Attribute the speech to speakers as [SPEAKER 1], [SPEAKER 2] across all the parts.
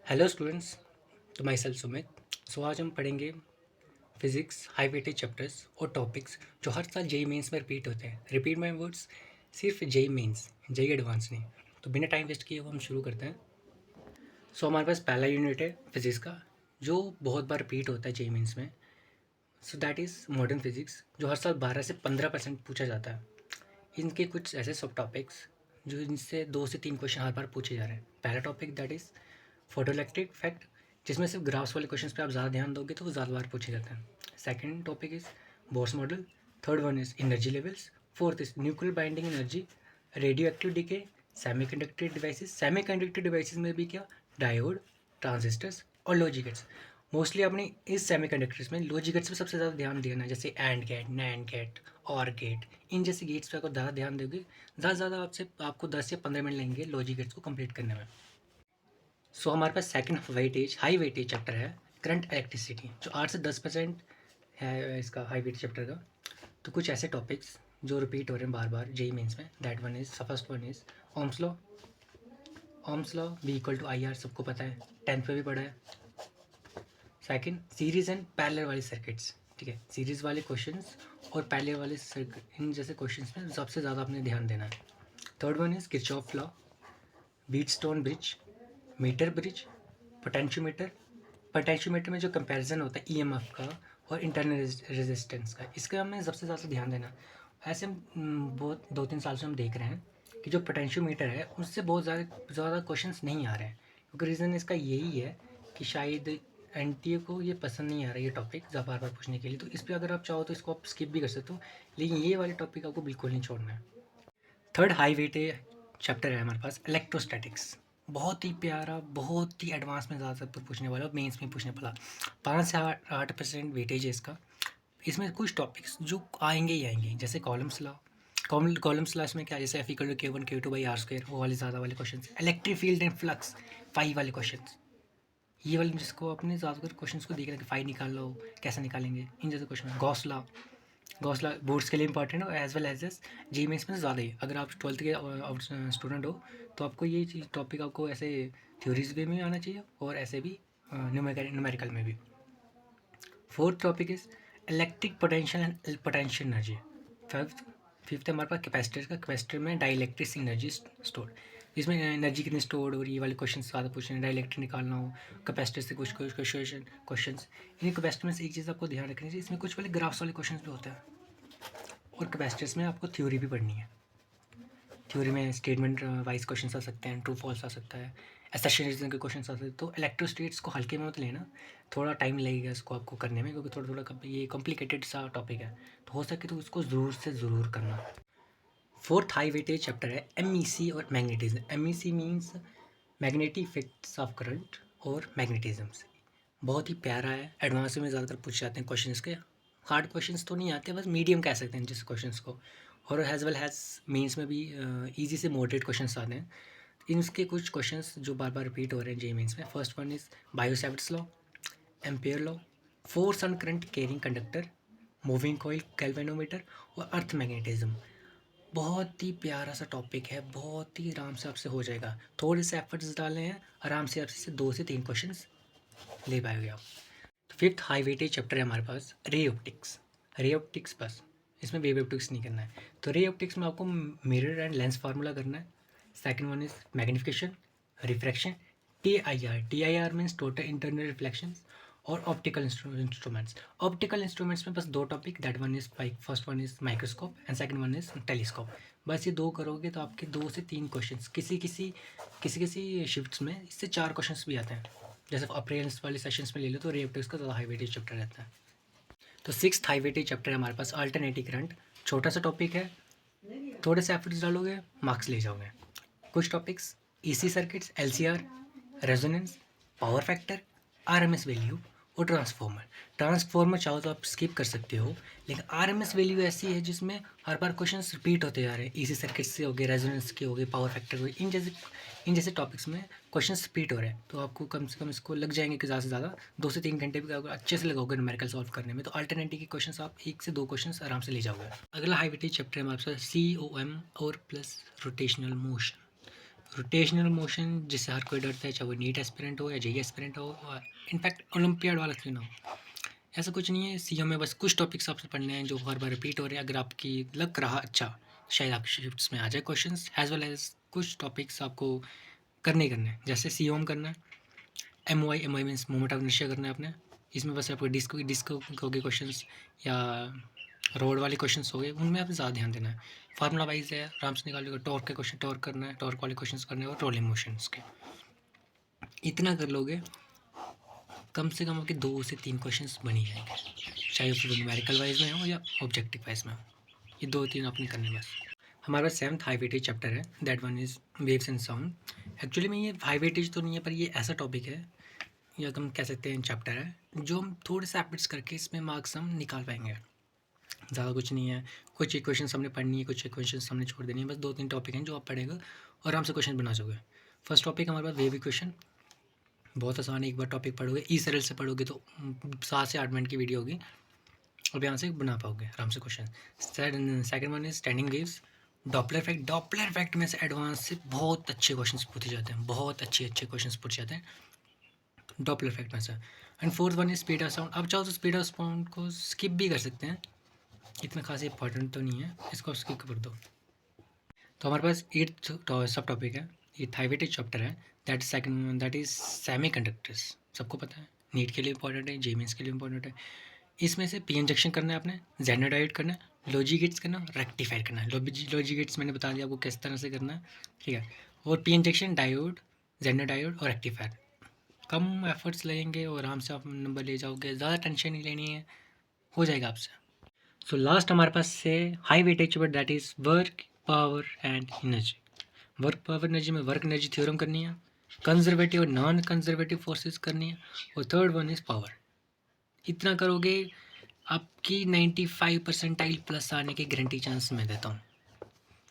[SPEAKER 1] Hello students, तो my self Sumit. सो आज हम पढ़ेंगे फिजिक्स हाई वेटेज चैप्टर्स और टॉपिक्स जो हर साल जेई मेंस में रिपीट होते हैं। रिपीट माई वर्ड्स, सिर्फ जेई मेंस, जेई एडवांस नहीं। तो बिना टाइम वेस्ट किए वो हम शुरू करते हैं। सो हमारे पास पहला यूनिट है फिजिक्स का, जो बहुत बार रिपीट होता है जेई मेंस में। So that is modern physics, जो हर साल 12 से 15% पूछा जाता है। इनके कुछ ऐसे सब टॉपिक्स जो इनसे 2 से 3 क्वेश्चन हर बार पूछे जा रहे हैं। पहला topic that is photoelectric effect, जिसमें सिर्फ ग्राफ्स वाले क्वेश्चन पे आप ज़्यादा ध्यान दोगे तो वो ज़्यादा बार पूछे जाते हैं। Second topic is Bohr's model. Third one is energy levels. Fourth is nuclear binding energy, radio active decay, semiconductor devices. Semiconductor devices में भी क्या, डायोड, ट्रांजिस्टर्स और लॉजिक गेट्स। मोस्टली आपने इस सेमीकंडक्टर्स में लॉजिक गेट्स पे सबसे ज़्यादा ध्यान देना है, जैसे एंड गेट, नैंड गेट, और गेट। इन जैसे गेट्स पे अगर ज़्यादा ध्यान दोगे, ज़्यादा से ज़्यादा आपको 10 से 15 मिनट लगेंगे लॉजिक गेट्स को कंप्लीट करने में। सो हमारे पास second weightage high weightage chapter है करंट इलेक्ट्रिसिटी, जो 8 से 10% है इसका हाई वेटेज चैप्टर का। तो कुछ ऐसे टॉपिक्स जो रिपीट हो रहे हैं बार बार जेई मेंस में, that one is first one is Ohm's law. Ohm's law V equal to I R, सबको पता है, 10th पे भी पढ़ा है। सेकंड, सीरीज एंड पैरेलल वाले सर्किट्स। ठीक है, सीरीज वाले क्वेश्चंस और पैरेलल वाले सर्किट, इन जैसे क्वेश्चंस में सबसे ज़्यादा आपने ध्यान देना है। Third one is Kirchhoff law, Wheatstone bridge, meter bridge, potentiometer. Potentiometer में जो कंपैरिजन होता है ईएमएफ का और इंटरनल रेजिस्टेंस का, इसका हमें सबसे ज़्यादा ध्यान देना। ऐसे बहुत 2-3 साल से हम देख रहे हैं कि जो पोटेंशियोमीटर है उससे बहुत ज़्यादा क्वेश्चंस नहीं आ रहे हैं, क्योंकि रीज़न इसका यही है कि शायद एनटीए को ये पसंद नहीं आ रहा है ये टॉपिक जब बार बार पूछने के लिए। तो इस पर अगर आप चाहो तो इसको आप स्किप भी कर सकते हो, लेकिन ये वाले टॉपिक आपको बिल्कुल नहीं छोड़ना है। थर्ड हाई वेटेज चैप्टर है हमारे पास इलेक्ट्रोस्टैटिक्स। बहुत ही प्यारा, बहुत ही एडवांस में ज़्यादातर पूछने वाला, मेंस में पूछने वाला। 5 से 8% वेटेज है इसका। इसमें कुछ टॉपिक्स जो आएंगे ही आएंगे, जैसे कॉलम्स लॉ। कॉलम्स लॉ इसमें क्या, जैसे F = K1 K2 by are square, वो वाले ज़्यादा वाले question. Electric field and flux, phi वाले क्वेश्चन। ये वाले जिसको अपने ज़्यादातर क्वेश्चन को देख रहे हैं कि फाई निकाल लो, कैसे निकालेंगे, इन जैसे क्वेश्चन। गॉस लॉ बोर्ड्स के लिए इंपॉर्टेंट हो, एज वेल एज जी मेंस में ज़्यादा ही। अगर आप 12th के स्टूडेंट हो तो आपको ये चीज़ टॉपिक आपको ऐसे थ्योरीज वे में आना चाहिए और ऐसे भी न्यूमेरिकल में भी। Fourth topic is electric potential and potential energy. Fifth हमारे पास कैपेसिटर का, कैपेसिटर में डाइलेक्ट्रिक एनर्जी स्टोर। इसमें एनर्जी कितनी स्टोर्ड हो रही है वाले क्वेश्चन ज़्यादा पूछ रहे हैं। डाइलेक्ट्रिक निकालना हो कैपेसिटर से, कुछ कुछ क्वेश्चन। इन कैपेसिटर में से एक चीज़ आपको ध्यान रखनी चाहिए, इसमें कुछ वाले ग्राफ्स वाले क्वेश्चन भी होते हैं। और कैपेसिटर्स में आपको थ्योरी भी पढ़नी है। थ्योरी में स्टेटमेंट वाइज क्वेश्चन आ सकते हैं, ट्रू फॉल्स आ सकता है, एसेशन के क्वेश्चन आ सकते हैं। तो इलेक्ट्रोस्टेट्स को हल्के में मत लेना, थोड़ा टाइम लगेगा इसको आपको करने में, क्योंकि थोड़ा ये कॉम्प्लिकेटेड सा टॉपिक है। तो हो सके तो उसको ज़रूर से ज़रूर करना। फोर्थ हाई वेटेज चैप्टर है MEC और magnetism. MEC means magnetic effects of current और मैग्नेटिज्म। बहुत ही प्यारा है, एडवांस में ज़्यादातर पूछ जाते हैं क्वेश्चन के। हार्ड क्वेश्चंस तो नहीं आते, बस मीडियम कह सकते हैं जिस क्वेश्चंस को। और एज वेल हैज़ मेंस में भी इजी से मॉडरेट क्वेश्चंस आते हैं। इनके कुछ क्वेश्चंस जो बार बार रिपीट हो रहे हैं जे मेंस में। First one is Biot Savart's law, ampere law, force on current carrying conductor, moving coil, galvanometer और अर्थ मैग्नेटिज्म। बहुत ही प्यारा सा टॉपिक है, बहुत ही आराम से आपसे हो जाएगा। थोड़े से एफर्ट्स डालने हैं, आराम से आपसे 2 से 3 क्वेश्चन ले पाओगे आप। तो फिफ्थ हाई वेटेज चैप्टर है हमारे पास रे ऑप्टिक्स। रे ऑप्टिक्स बस, इसमें वेव ऑप्टिक्स नहीं करना है। तो रे ऑप्टिक्स में आपको मिरर एंड लेंस फार्मूला करना है। Second one is magnification, refraction, T I R means total internal reflection, और ऑप्टिकल इंस्ट्रूमेंट्स। ऑप्टिकल इंस्ट्रूमेंट्स में बस 2 topic, that one is first one is microscope and second one is telescope. बस ये 2 करोगे तो आपके 2 से 3 क्वेश्चन, किसी शिफ्ट्स में इससे 4 क्वेश्चन भी आते हैं। जैसे अप्रैल्स वाले सेशंस में ले लो तो रे ऑप्टिक्स का ज़्यादा हाई वेटेज चैप्टर रहता है। तो सिक्स्थ हाई वेटेज चैप्टर है हमारे पास अल्टरनेटिव करंट। छोटा सा टॉपिक है, थोड़े से एफर्ट्स डालोगे मार्क्स ले जाओगे। कुछ topics EC circuits, LCR, resonance, power factor, RMS value और ट्रांसफॉर्मर। ट्रांसफॉर्मर चाहो तो आप स्किप कर सकते हो, लेकिन RMS वैल्यू ऐसी है जिसमें हर बार क्वेश्चन रिपीट होते जा रहे हैं। EC सर्किट्स से हो गए, रेजोनेंस के हो गए, पावर फैक्टर हो गए, इन जैसे टॉपिक्स में क्वेश्चन रिपीट हो रहे हैं। तो आपको कम से कम इसको लग जाएंगे कि ज़्यादा से ज़्यादा 2 से 3 घंटे भी अगर अच्छे से लगाओगे न्यूमेरिकल सॉल्व करने में, तो अल्टरनेटिव के क्वेश्चन आप 1 से 2 क्वेश्चन आराम से ले जाओगे। अगला हाई वेटेज चैप्टर है हमारे पास COM और plus rotational motion. Rotational motion जिससे हर कोई डरता है, चाहे वो नीट एस्पिरेंट हो या जेईई एस्पिरेंट हो और इनफैक्ट ओलंपियाड वाला क्यों ना हो। ऐसा कुछ नहीं है, सीओ में बस कुछ टॉपिक्स आपसे पढ़ने हैं जो हर बार रिपीट हो रहे हैं। अगर आपकी लग रहा अच्छा, शायद आपकी शिफ्ट्स में आ जाए क्वेश्चंस, एज वेल एज कुछ टॉपिक्स आपको करने ही करने हैं। जैसे सीओ में करना है, M Y means moment of inertia करना है आपने। इसमें बस आपको डिस्को के क्वेश्चंस या रोड वाले क्वेश्चंस हो गए, उनमें आपको ज़्यादा ध्यान देना है। फार्मूला वाइज है, आराम से निकाल लेगा। टॉर्क के क्वेश्चन टॉर्क करना है, टॉर्क वाले क्वेश्चंस करने हैं और रोलिंग मोशंस के। इतना कर लोगे, कम से कम आपके 2 से 3 क्वेश्चंस बन ही जाएंगे, चाहे वो न्यूमेरिकल वाइज में हो या ऑब्जेक्टिव वाइज में हो। ये 2-3 आपने करने बस। हमारा 7th हाई वेटेज चैप्टर है, that one is waves and sound. Actually में ये हाई वेटेज तो नहीं है, पर ये ऐसा टॉपिक है या हम कह सकते हैं चैप्टर है जो हम थोड़े से एफर्ट्स करके इसमें मार्क्स हम निकाल पाएंगे। ज़्यादा कुछ नहीं है, कुछ इक्वेशन हमने पढ़नी है, कुछ इक्वेशन हमने छोड़ देनी है। बस 2-3 टॉपिक हैं जो आप पढ़ेगा और आराम से क्वेश्चन बना सकोगे। फर्स्ट टॉपिक हमारे पास वेव इक्वेशन, बहुत आसान है। एक बार टॉपिक पढ़ोगे, ई सरल से पढ़ोगे तो 7 से 8 मिनट की वीडियो होगी और यहाँ से बना पाओगे आराम से question. Second one is standing waves, Doppler effect. Doppler effect में से एडवांस से बहुत अच्छे क्वेश्चंस पूछे जाते हैं, बहुत अच्छे क्वेश्चंस पूछे जाते हैं डॉपलर इफेक्ट में से। And fourth one is speed of sound. अब चाहो तो स्पीड ऑफ साउंड को स्किप भी कर सकते हैं, इतना खास इंपॉर्टेंट तो नहीं है, इसको स्किप कर दो। तो हमारे पास 8th सब टॉपिक है, ये थाइवेटेज चैप्टर है। That is semi conductors. सबको पता है नीट के लिए इंपॉर्टेंट है, जे मेंस के लिए इंपॉर्टेंट है। इसमें से पी इंजेक्शन करना है आपने, जेनर डाइट करना है, लॉजी गेट्स करना है, रेक्टिफायर करना है। लॉजी गेट्स मैंने बता दिया आपको किस तरह से करना है, ठीक है। और P injection, diode, zener diode और रेक्टिफायर। कम एफर्ट्स लगेंगे और आराम से आप नंबर ले जाओगे, ज़्यादा टेंशन नहीं लेनी है, हो जाएगा आपसे। सो लास्ट हमारे पास से high weightage chapter, that is work, power and energy. Work, power, energy में वर्क एनर्जी थ्योरम करनी है, कंजर्वेटिव और नॉन कंजर्वेटिव फोर्सेस करनी है, और थर्ड वन इज़ पावर। इतना करोगे आपकी 95 परसेंटाइल प्लस आने की गारंटी चांस मैं देता हूँ।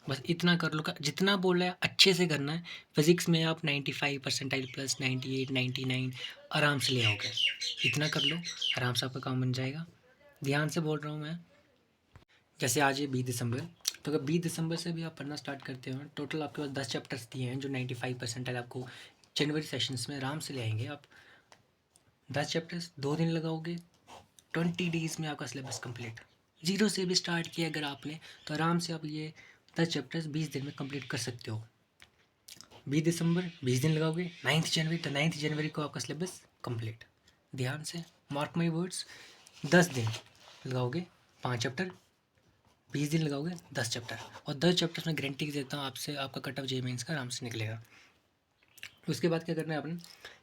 [SPEAKER 1] बस इतना कर लो, जितना बोल रहा है अच्छे से करना है। फिजिक्स में आप 95 परसेंटाइल प्लस 98 99 आराम से ले आओगे। इतना कर लो, आराम से आपका काम बन जाएगा। ध्यान से बोल रहा हूँ मैं। जैसे आज ये 20 दिसंबर, तो अगर 20 दिसंबर से भी आप पढ़ना स्टार्ट करते हो, टोटल आपके पास 10 चैप्टर्स दिए हैं जो 95 परसेंटाइल आपको जनवरी सेशंस में आराम से ले आएंगे। आप 10 चैप्टर्स 2 दिन लगाओगे, 20 डेज़ में आपका सिलेबस कंप्लीट। जीरो से भी स्टार्ट किया अगर आपने, तो आराम से आप ये 10 चैप्टर्स 20 दिन में कंप्लीट कर सकते हो। 20 दिसंबर 20 दिन लगाओगे, 9th जनवरी, तो 9th जनवरी को आपका सिलेबस कंप्लीट। ध्यान से मार्क माई वर्ड्स, 10 दिन लगाओगे 5 चैप्टर, 20 दिन लगाओगे 10 चैप्टर, और 10 चैप्टर्स में गारंटी देता हूँ आपसे आपका कट ऑफ जे मेंस का आराम से निकलेगा। उसके बाद क्या करना है आपने,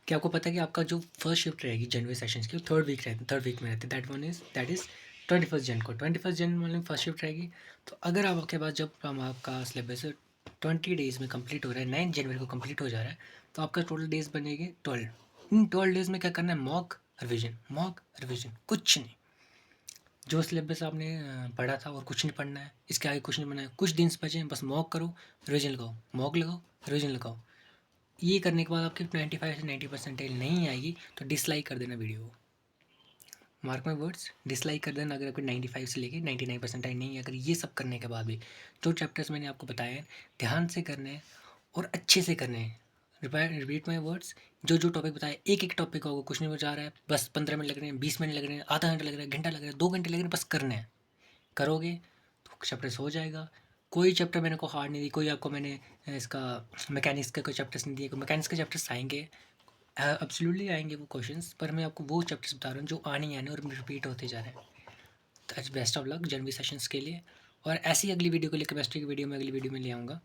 [SPEAKER 1] कि आपको पता है कि आपका जो फर्स्ट शिफ्ट रहेगी जनवरी सेशंस की, थर्ड वीक में रहती है। दैट इज़ 21 जन को, 21 जन मतलब फर्स्ट शिफ्ट रहेगी। तो अगर आपके पास जब आपका सिलेबस 20 डेज़ में कंप्लीट हो रहा है, 9 जनवरी को कंप्लीट हो जा रहा है, तो आपका टोटल डेज़ बनेगी 12। इन 12 डेज़ में क्या करना है, मॉक रिविजन, कुछ नहीं। जो सिलेबस आपने पढ़ा था और कुछ नहीं पढ़ना है, इसके आगे कुछ नहीं पढ़ना है। कुछ दिन बचे हैं, बस मॉक करो, रिविजन लगाओ, मॉक लगाओ, रिविजन लगाओ। ये करने के बाद आपकी 95 से 90 परसेंटाइल नहीं आएगी तो डिसलाइक कर देना वीडियो को। मार्क माई वर्ड्स, डिसलाइक कर देना अगर आपको 95 से लेके 99 परसेंटाइल नहीं है। अगर ये सब करने के बाद भी जो चैप्टर्स मैंने आपको बताए हैं ध्यान से करने हैं और अच्छे से करने हैं। रिपीट माई वर्ड्स, जो टॉपिक बताए, एक टॉपिक होगा, कुछ नहीं जा रहा है, बस 15 मिनट लग रहे हैं, 20 मिनट लग रहे हैं, आधा घंटा लग रहा है, घंटा लग रहा है, 2 घंटे लग रहे हैं, बस करने हैं। करोगे तो चैप्टर्स हो जाएगा। कोई चैप्टर मैंने को हार्ड नहीं दी, कोई आपको मैंने इसका मैकेनिक्स का कोई चैप्टर्स नहीं दिए। मैकेनिक्स के चैप्टर्स आएंगे, एब्सोल्युटली आएंगे वो क्वेश्चंस, पर मैं आपको वो चैप्टर्स बता रहा हूँ जो आने ही आने और रिपीट होते जा रहे हैं। तो best of luck January sessions के लिए। और ऐसी अगली वीडियो के लिए, केमिस्ट्री की वीडियो में अगली वीडियो में ले आऊँगा।